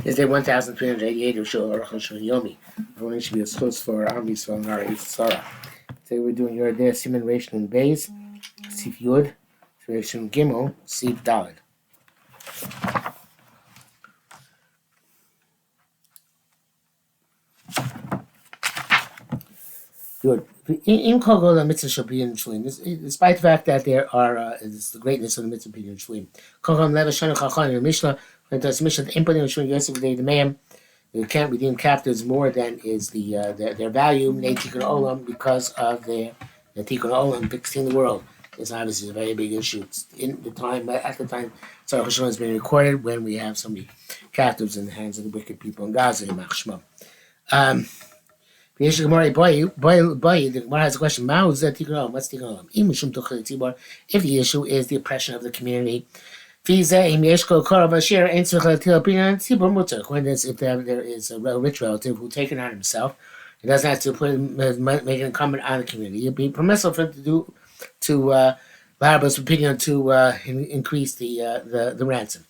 Is day 1388 of Shul Arukh HaShulchan Yomi. Only should be a source for armies from our Sarah. Today we're doing your day Siman Ration and Bays, Sif Yud, Ration Gimel, Sif Daled. Good. In Kogol, the mitzvah shall be in Shlim. Despite the fact that there are, it's the greatness of the mitzvah being in Shlim. Kogol Leva Shana Chachan in Mishnah, when it does Mishnah, the input in Shlim Yosef Day the Mayim, you can't redeem captives more than is their value, Tikkun Olam, because of the Tikkun Olam fixing the world. It's obviously a very big issue. It's at the time, Arukh HaShulchan has been recorded when we have so many captives in the hands of the wicked people in Gaza, in Machshma. The Gemara has a question. What's Tikkun Olam? If the issue is the oppression of the community, when if there is a rich relative who takes it on himself, he doesn't have to make an incumbent on the community. It'd be permissible for him to Barabbas' opinion to increase the ransom.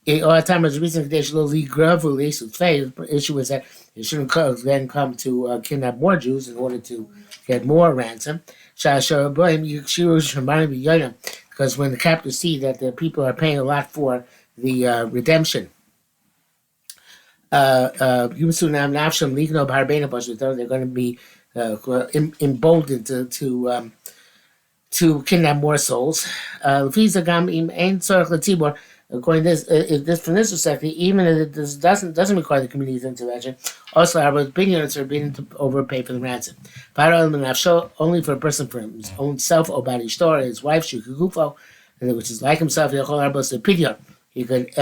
All the time, the reason the issue is that they shouldn't then come to kidnap more Jews in order to get more ransom. Because when the captors see that the people are paying a lot for the redemption, they're going to be emboldened to kidnap more souls. According to this, if this from this perspective, even if it doesn't require the community's intervention, also our opinions are being to overpay for the ransom. Only for a person for his own self, or body store, his wife, shukugufo, which is like himself, he could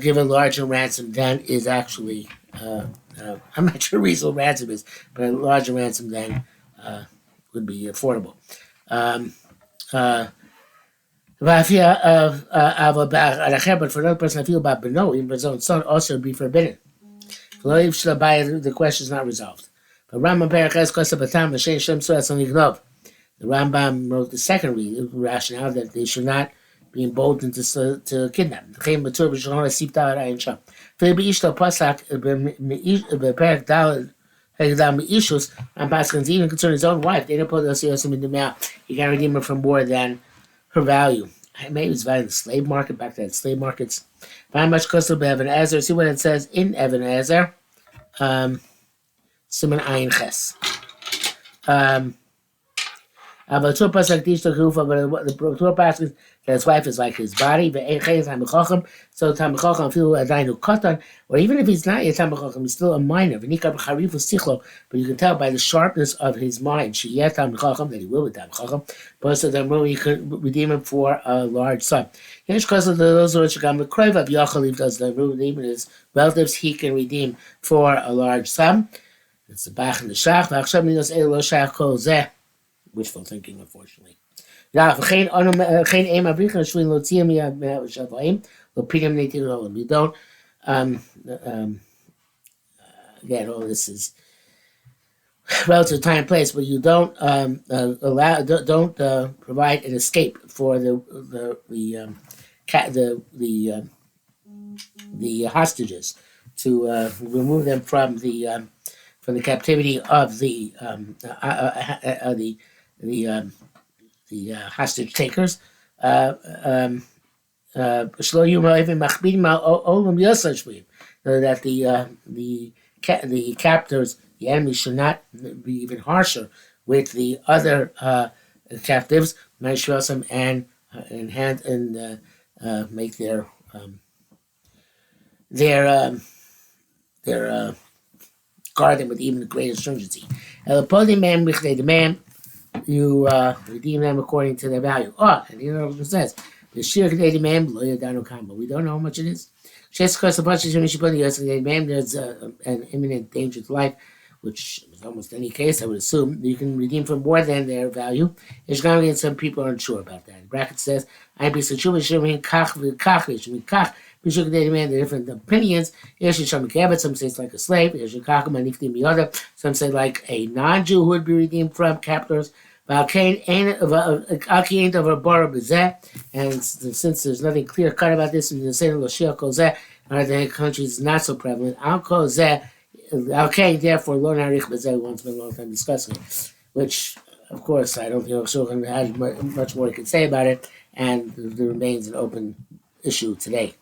give a larger ransom than is actually. I'm not sure reasonable ransom is, but a larger ransom than would be affordable. But for another person, I feel about Beno, even his own son, also be forbidden. The question is not resolved. But Rambam the Rambam wrote the second rationale that they should not be emboldened to kidnap. Even concerning his own wife, they don't put those in the mouth. He can't redeem her for more than her value. Maybe it's valued in the slave market, back to the slave markets. How much cost of Evan Ezer? See what it says in Evan Ezer. Siman Ayin Ches. But the Torah passes that his wife is like his body. So Tamachacham feel Adainu Katan, or even if he's not yet Tamachacham, he's still a minor. But you can tell by the sharpness of his mind, that he will be Tamachacham. But so then you could redeem him for a large sum. Because of those words, if does the redeem his relatives, he can redeem for a large sum. It's the Bach and the Shach. Wishful thinking, unfortunately. We don't again, all this is relative time and place, but you don't provide an escape for the hostages to remove them from the captivity of the hostage takers. That the captors, the enemy, should not be even harsher with the other captives, and make their guard them with even greater stringency. You redeem them according to their value. And you know what it says. The shir kadei man lo yadanu kama. We don't know how much it is. There's an imminent danger to life, which in almost any case I would assume you can redeem for more than their value. And some people are unsure about that. In brackets says, there are different opinions. Some say it's like a slave. Some say like a non-Jew who would be redeemed from captors. And since there's nothing clear cut about this, we can say the countries is not so prevalent. Therefore, Lo Narich B'Zeh, we won't spend a long time discussing it, which, of course, I don't think Arukh HaShulchan has much more he can say about it, and there remains an open issue today.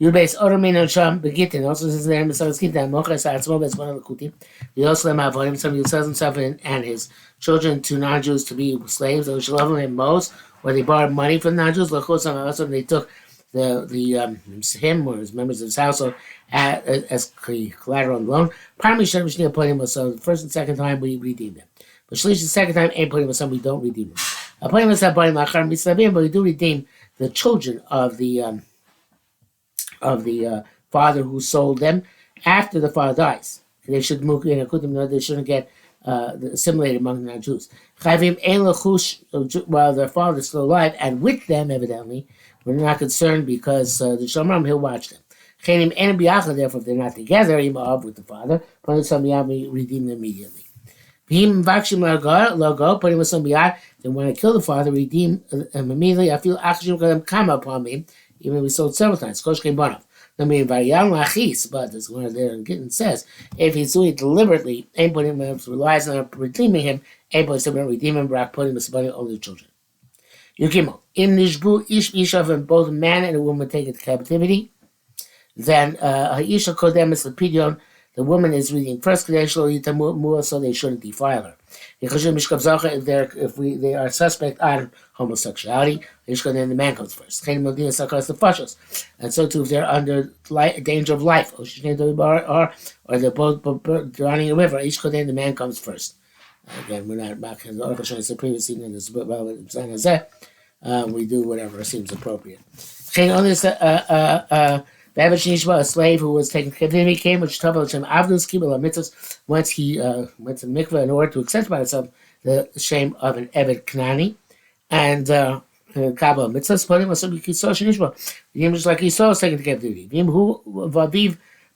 Yubes Oromin and Sham Begitin also says there Messiah's Kitan Mochas Atzmo Bes One of the Kutim. He also Avodim, somebody who sells himself and his children to non-Jews to be slaves, or Shalavim and Mos, or they borrowed money from non-Jews, Lachosam, they took him or his members of his household as collateral on the loan. Primary should be appointing us, so the first and second time we redeem them. But Shlish the second time ain't putting us on, we don't redeem them. Appointing us but we do redeem the children of the father who sold them after the father dies. They should move in they shouldn't get assimilated among the non-Jews. While their father is still alive, and with them, evidently, we're not concerned because the Shalom he'll watch them. Therefore, if they're not together, with the father, we redeem them immediately. Then when I kill the father, redeem him immediately. I feel come upon me, even we sold several times. But there's one there and Gittin says, if he's doing it deliberately, anybody relies on redeeming him, anybody to redeem him, putting him only the children. Yukimo, in Nishbu, Ish and both a man and a woman take it to captivity, then Ha'isha Kodemis Lepidion, the woman is reading first Kadeshlo Yitamua, so they shouldn't defile her. If they are suspect on homosexuality, then the man comes first. And so too, if they're under danger of life, or they're both drowning in a river, then the man comes first. Again, we're not back in the Arukh HaShulchan said previously in this we do whatever seems appropriate. A slave who was taken captivity came, which once he went to the mikveh in order to accept by himself the shame of an Eved Knani, and Kabbalah mitzvahs put him on some Kisah just like Esau was taken to captivity.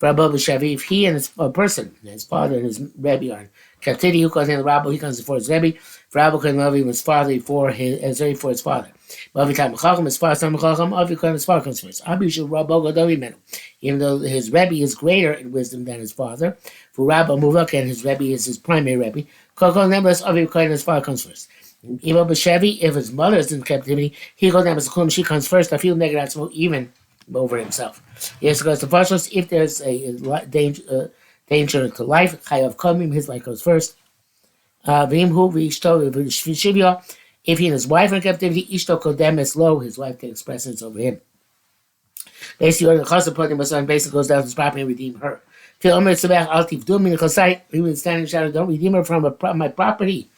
If he and his person, his father and his Rebbe are in captivity, who calls him the Rabbi, he comes before his Rebbe. Rabbi can love him his father before his father. But every time his father comes first. Even though his Rebbe is greater in wisdom than his father, for Rabbi Muvak and his Rebbe is his primary Rebbe, his father comes first. If his mother is in captivity, she comes first. I feel negative even over himself. Yes, because the first, if there's a danger to life, his life goes first. If he and his wife are in captivity, Ishto Kodemes Lo, his wife takes precedence over him. Basically, the Chasa put him son basically goes down to his property and redeem her. He would stand in the shadow, don't redeem her from my property.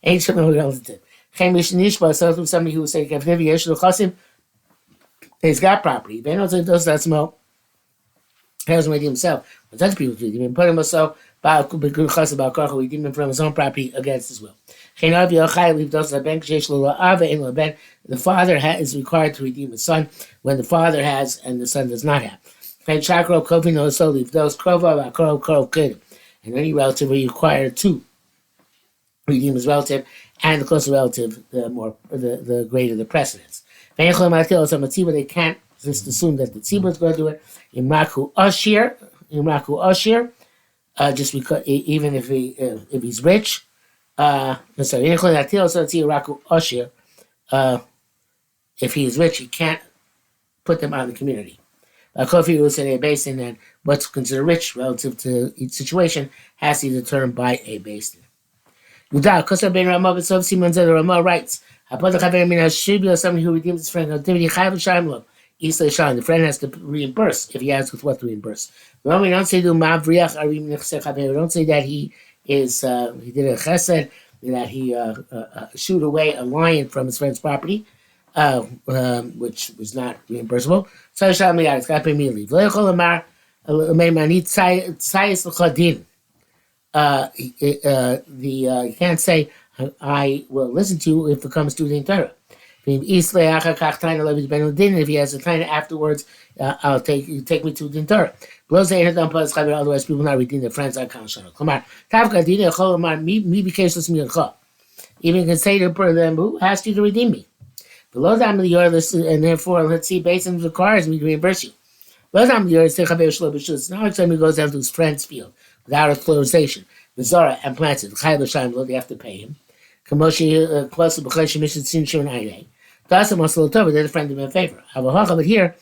Ancient relative. Somebody who was taken captivity, he's got property. He does that smell. He doesn't redeem himself. But that's people redeem him. Put him also redeem him from his own property against his will. The father is required to redeem his son when the father has and the son does not have. And any relative is required to redeem his relative, and the closer relative, the greater the precedence. They can't just assume that the tzibur is going to do it. Imraku Ashir, just because even if he's rich, if he is rich, he can't put them out of the community. Kofi will say a basin, and what's considered rich relative to each situation has to be determined by a basin. Rama writes, somebody who redeems his friend, the friend has to reimburse if he asks with what to reimburse. We don't say we don't say that he did a chesed, that he shoot away a lion from his friend's property, which was not reimbursable. So it's got to pay immediately. You can't say, I will listen to you if it comes to the Torah. If he has a time afterwards, you take me to the Torah. Otherwise, people will not redeem their friends. Even can say to them, who asked you to redeem me? Below the Amelior, and therefore, let's see, based on the cars, we can reimburse you. Below the Amelior, it's not like somebody goes down to his friend's field without authorization. The Zara and plants it. They have to pay him. Kamoshi, close to B'chlesh, Mission, Sinshur, and Aide. That's a muscle over. They're the friend him a favor. But here,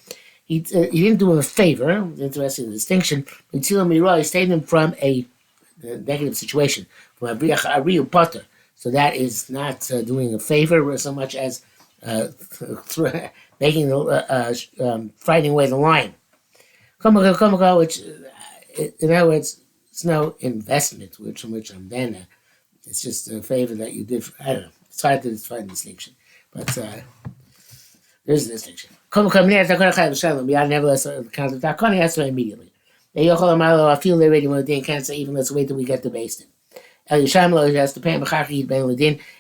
he didn't do him a favor. Interesting distinction. He saved him from a negative situation, from a real potter. So that is not doing a favor so much as making fighting away the lion. Which, in other words, it's no investment, from which I'm then. It's just a favor that you did. I don't know. It's hard to find distinction, but there's a distinction. Nevertheless, count the Takani has to immediately. I feel they're ready when they can't say even let's wait till we get the base in. Elisham has to pay him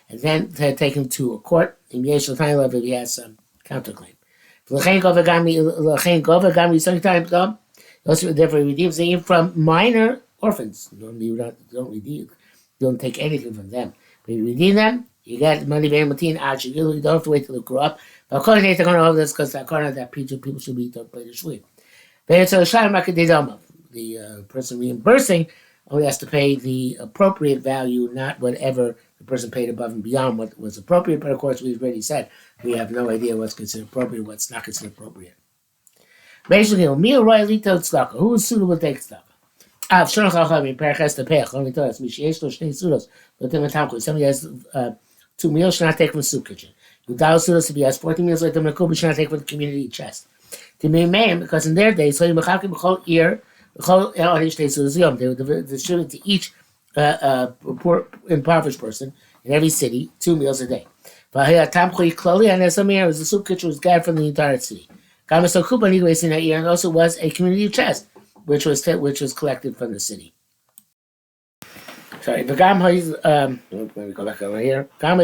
and then take him to a court. In Yesh if he has some counterclaim. Also, therefore, he redeems him from minor orphans. Normally, you don't redeem. You don't take anything from them. But you redeem them, you get money very much. You don't have to wait till they grow up. But according to this, because according to that people should be don't play the shvuim. The person reimbursing only has to pay the appropriate value, not whatever the person paid above and beyond what was appropriate. But of course, we've already said we have no idea what's considered appropriate, what's not considered appropriate. Basically, who is suitable to take tzedakah? Only told us, somebody has 2 meals, should not take from the soup kitchen. If he has 14 meals, should not take from the community chest. Because in their days, they would distribute to each poor, impoverished person in every city 2 meals a day. And the soup kitchen was gathered from the entire city. And also was a community chest, which was collected from the city. Sorry, let me go back over here. There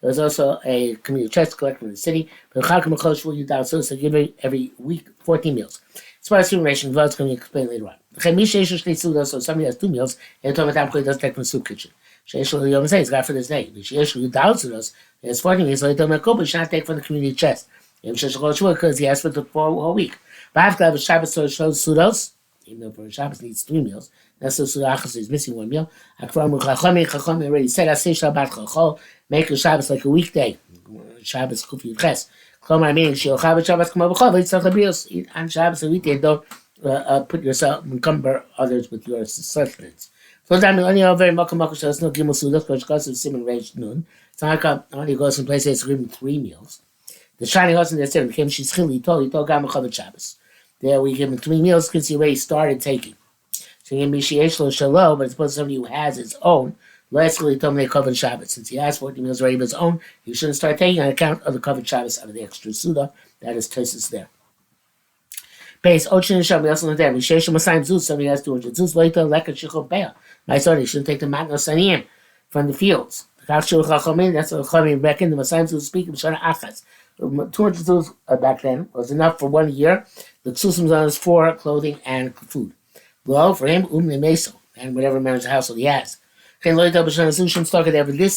was also a community chest collected from the city. So they give every week 14 meals. As far as human ration, it's going to be explained later on. So somebody has 2 meals, and doesn't take from the soup kitchen. He's got for this day. He has 14 meals, so he should not take from the community chest. Because he has for the whole week. But I have to have a Shabbos so it shows Sudos, even though for a Shabbos needs 3 meals. That's so Sudachas is missing 1 meal. Chacham already said, I say Shabbat Chachol, make a Shabbos like a weekday. Shabbos Kufi Ches. Klomar meaning She'ol Chabot Shabbos K'mo B'chol, but it's not a meal on Shabbos and weekday. Don't put yourself, encumber others with your sustenance. So that means only over Makam Makam Shabbos no Gimel Sudos, because goes to Simon Reish Nun. It's not like only goes from places to give him 3 meals. The shining husband that said, came Shizchil, he told Gam Chabot Shabbos. There we give him 3 meals because he already started taking. So he can be Sheishlo Shalo, but it's supposed to somebody who has his own. Lastly, he told him they covered Shabbos. Since he has 14 meals already of his own, he shouldn't start taking on account of the covered Shabbos out of the extra Suda. That is Tosis there. Base Ochin Shabbos also not there. We share Shemasayim Zuz, somebody has 200 Zuz, later, Lekar Shichol Beah. My son, he shouldn't take the Matno Saniyim from the fields. That's what Chachamim reckon. The Masayim Zuz speak of Shana Achas. 200 zuz back then was enough for 1 year. The tzusim on is for clothing and food. Well, for him, meso, and whatever member's household he has. Somebody this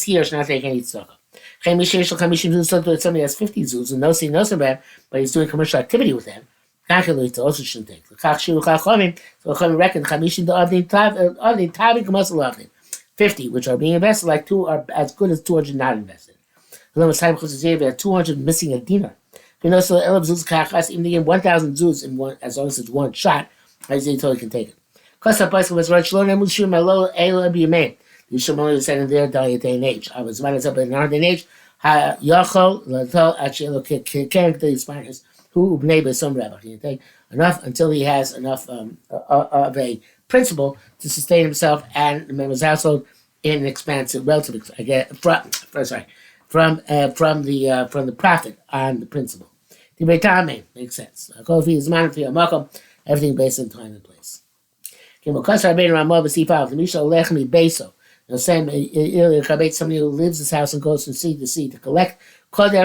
year should not take any tzedakah. Somebody has 50 zuz and no bad, but he's doing commercial activity with them. Also shouldn't take. So Chachamim reckon 50, which are being invested, like 2 are as good as 200 not invested. 200 missing a dinar. Even though 1,000 zuz in one, as long as it's one shot, Isaiah totally can take it. You should only said in their day and age. I was minus up in our day and age. Who neighbor some rabbi can take enough until he has enough of a principle to sustain himself and the member's household in an expansive, relative. From the profit on the principle. The Beitame makes sense. Everything based on time and place. The same somebody who lives his house and goes from sea to sea to collect. All the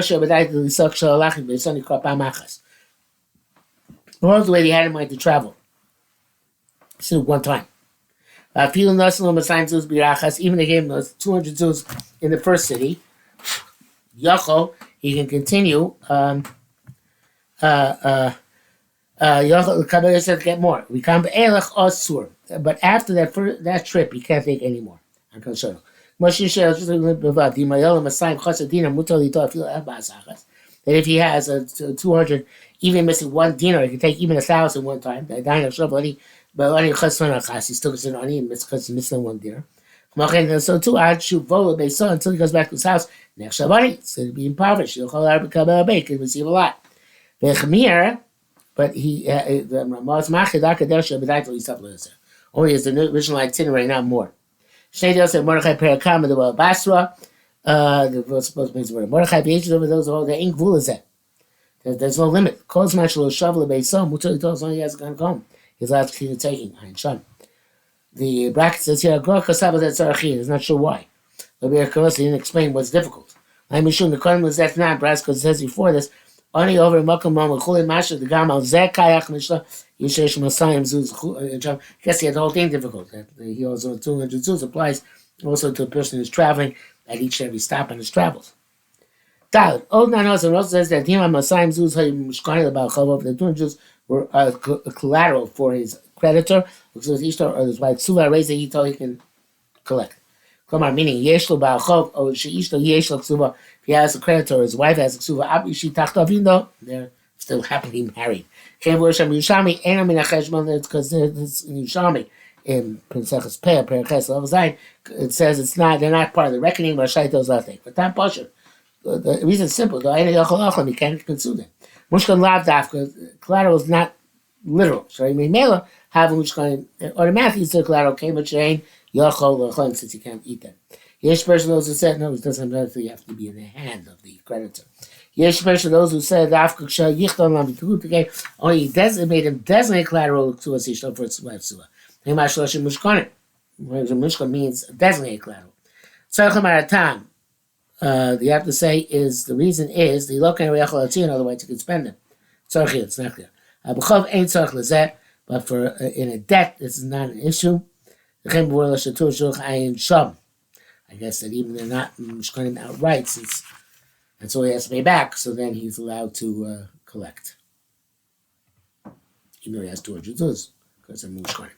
way he had in mind to travel. So one time. Even they gave him those 200 zuz in the first city. Yachol, he can continue. Yachol said to get more. We come to Elech Osur, but after that trip, he can't take any more. I'm going to show you. That if he has a 200, even missing one dinar, he can take even 1,000 one time. But he's still considered ani because he's missing one dinar. So too, until he goes back to his house, next Shabbat, it's going to be impoverished. He'll receive a lot. But he only is the original itinerary, not more. Shnei said Mordechai Perakam of the Basra. The supposed to be Mordechai Be'esh over those all the ink is that. There's no limit. Calls Mashal Shavel Beisam, which he tells only he has gone home. He's allowed to continue taking. Shan. The bracket says here, Grok Kasabas at Sarachin. He's not sure why. But he didn't explain what's difficult. I'm Mishum, the Kohen was that not brass because it says before this, only over Makam Mama Chulin Masha, the Gamal Zekayach Mishla, Yishesh Masayim Zuz. I guess he had the whole thing difficult. He also 200 Zuz applies also to a person who's traveling at each and every stop on his travels. Daled. Old Nanos and also says that Hima Masayim Zuz Mishkani about Chavov, the 200 Zuz were collateral for his creditor, because his Ishtar or his wife Suva raised that he told he can collect. Klamar, meaning Yeshlo Ba'achov, or Sheishlo Yeshlo Ksuva, if he has a creditor, his wife has a Ksuva, Abishi Tachtovino, they're still happily married. Kevorsham Yushami, Enam in Acheshman, it's because it's in Yushami, in Princess Peh, Periches, Zain, it says they're not part of the reckoning, but Shaitos Lathik. But Tam Pasha, the reason is simple, though, Ena Yachol Achlam, you can't consume them. Mushkan Lav Dafka, collateral is not literal. So I mean, Mela, have Mushkan, automatically it's a collateral, came with Shane, Yachol Achlam, since you can't eat them. Yesh person those who said no, it doesn't necessarily have to be in the hand of the creditor. Yesh person those who said Afka Shah Yichton Lam B'Tugut only made him designate collateral to a Sishon for its wife Suah. Himashloshim Mushkonim. Mushkon means designate collateral. Tzarchim Aratam. You have to say is the reason is the Lokan Reyachol Atzin, otherwise you could spend them. Tzarchim, it's not clear. B'chov ain't tzarch lezeh, but for in a debt this is not an issue. I guess that even they're not mishkanim outright, since that's all he has to pay back, so then he's allowed to collect. Even though he has 200 zuz, because they're mishkanim.